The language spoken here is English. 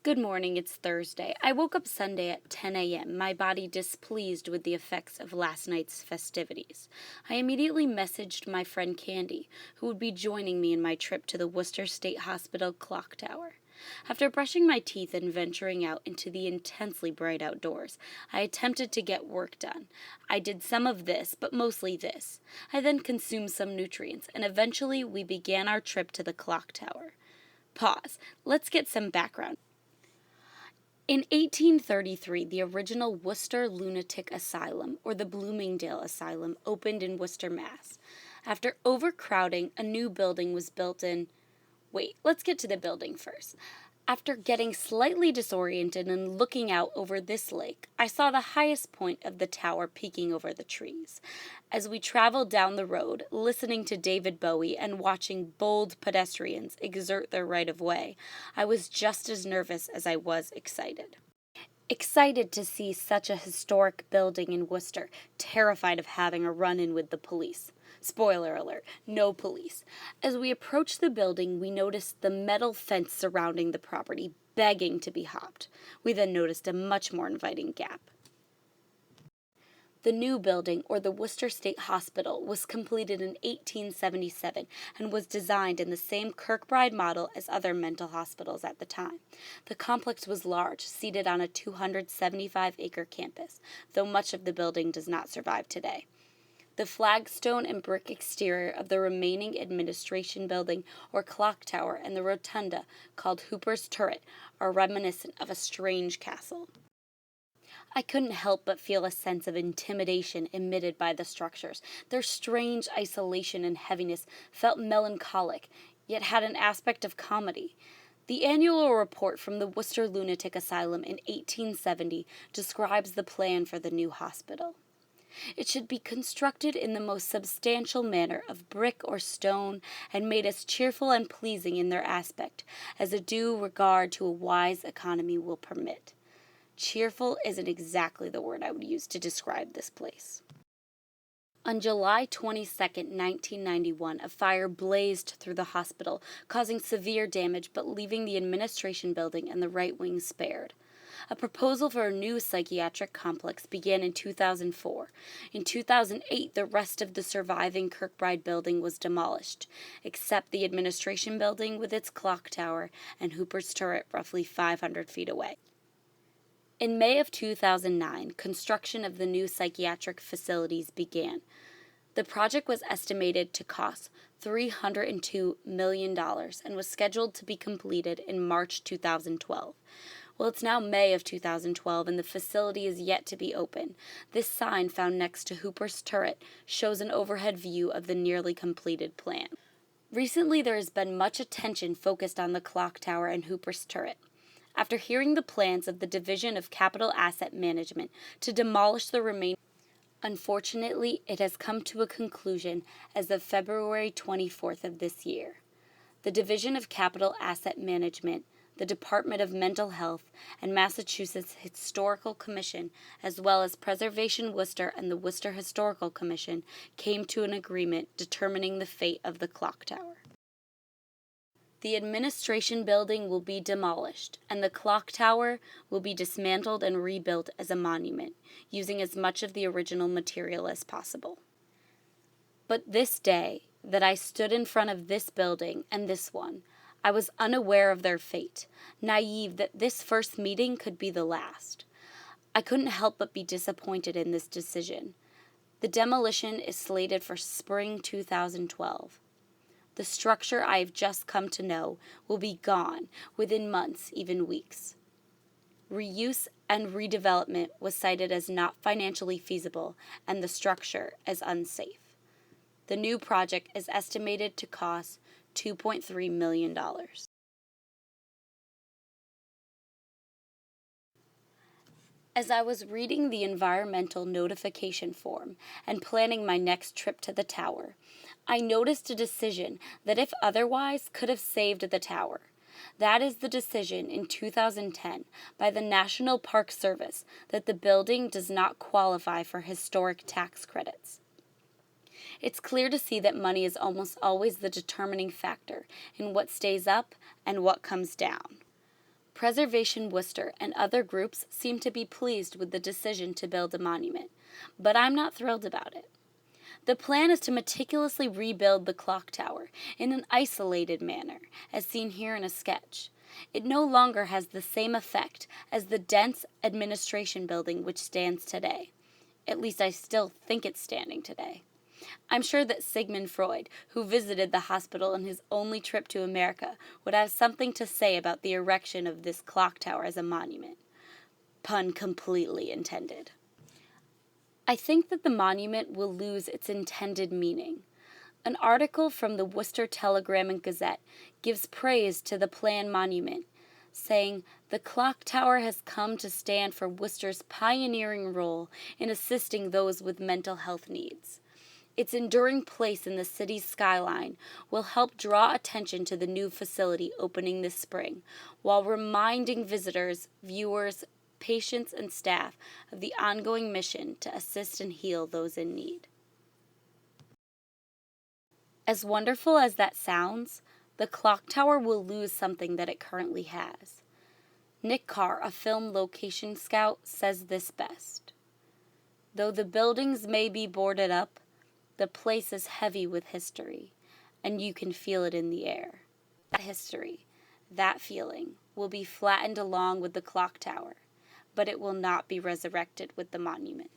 Good morning, it's Thursday. I woke up Sunday at 10 a.m., my body displeased with the effects of last night's festivities. I immediately messaged my friend Candy, who would be joining me in my trip to the Worcester State Hospital clock tower. After brushing my teeth and venturing out into the intensely bright outdoors, I attempted to get work done. I did some of this, but mostly this. I then consumed some nutrients, and eventually we began our trip to the clock tower. Pause. Let's get some background. In 1833, the original Worcester Lunatic Asylum, or the Bloomingdale Asylum, opened in Worcester, Mass. After overcrowding, a new building was built in. Wait, let's get to the building first. After getting slightly disoriented and looking out over this lake, I saw the highest point of the tower peeking over the trees. As we traveled down the road, listening to David Bowie and watching bold pedestrians exert their right of way, I was just as nervous as I was excited. Excited to see such a historic building in Worcester, terrified of having a run-in with the police. Spoiler alert, no police. As we approached the building, we noticed the metal fence surrounding the property, begging to be hopped. We then noticed a much more inviting gap. The new building, or the Worcester State Hospital, was completed in 1877 and was designed in the same Kirkbride model as other mental hospitals at the time. The complex was large, seated on a 275-acre campus, though much of the building does not survive today. The flagstone and brick exterior of the remaining administration building or clock tower and the rotunda, called Hooper's Turret, are reminiscent of a strange castle. I couldn't help but feel a sense of intimidation emitted by the structures. Their strange isolation and heaviness felt melancholic, yet had an aspect of comedy. The annual report from the Worcester Lunatic Asylum in 1870 describes the plan for the new hospital. It should be constructed in the most substantial manner of brick or stone and made as cheerful and pleasing in their aspect as a due regard to a wise economy will permit. Cheerful isn't exactly the word I would use to describe this place. On July 22, 1991, a fire blazed through the hospital, causing severe damage but leaving the administration building and the right wing spared. A proposal for a new psychiatric complex began in 2004. In 2008, the rest of the surviving Kirkbride building was demolished, except the administration building with its clock tower and Hooper's Turret roughly 500 feet away. In May of 2009, construction of the new psychiatric facilities began. The project was estimated to cost $302 million and was scheduled to be completed in March 2012. Well, it's now May of 2012 and the facility is yet to be open. This sign found next to Hooper's Turret shows an overhead view of the nearly completed plan. Recently, there has been much attention focused on the clock tower and Hooper's Turret. After hearing the plans of the Division of Capital Asset Management to demolish the remaining, unfortunately, it has come to a conclusion as of February 24th of this year. The Division of Capital Asset Management, the Department of Mental Health, and Massachusetts Historical Commission, as well as Preservation Worcester and the Worcester Historical Commission, came to an agreement determining the fate of the clock tower. The administration building will be demolished, and the clock tower will be dismantled and rebuilt as a monument, using as much of the original material as possible. But this day that I stood in front of this building and this one, I was unaware of their fate, naive that this first meeting could be the last. I couldn't help but be disappointed in this decision. The demolition is slated for spring 2012. The structure I have just come to know will be gone within months, even weeks. Reuse and redevelopment was cited as not financially feasible and the structure as unsafe. The new project is estimated to cost $2.3 million. As I was reading the environmental notification form and planning my next trip to the tower, I noticed a decision that, if otherwise, could have saved the tower. That is the decision in 2010 by the National Park Service that the building does not qualify for historic tax credits. It's clear to see that money is almost always the determining factor in what stays up and what comes down. Preservation Worcester and other groups seem to be pleased with the decision to build a monument, but I'm not thrilled about it. The plan is to meticulously rebuild the clock tower in an isolated manner, as seen here in a sketch. It no longer has the same effect as the dense administration building which stands today. At least I still think it's standing today. I'm sure that Sigmund Freud, who visited the hospital on his only trip to America, would have something to say about the erection of this clock tower as a monument. Pun completely intended. I think that the monument will lose its intended meaning. An article from the Worcester Telegram and Gazette gives praise to the planned monument, saying, "The clock tower has come to stand for Worcester's pioneering role in assisting those with mental health needs. Its enduring place in the city's skyline will help draw attention to the new facility opening this spring, while reminding visitors, viewers, patients, and staff of the ongoing mission to assist and heal those in need." As wonderful as that sounds, the clock tower will lose something that it currently has. Nick Carr, a film location scout, says this best: "Though the buildings may be boarded up, the place is heavy with history, and you can feel it in the air. That history, that feeling, will be flattened along with the clock tower, but it will not be resurrected with the monument."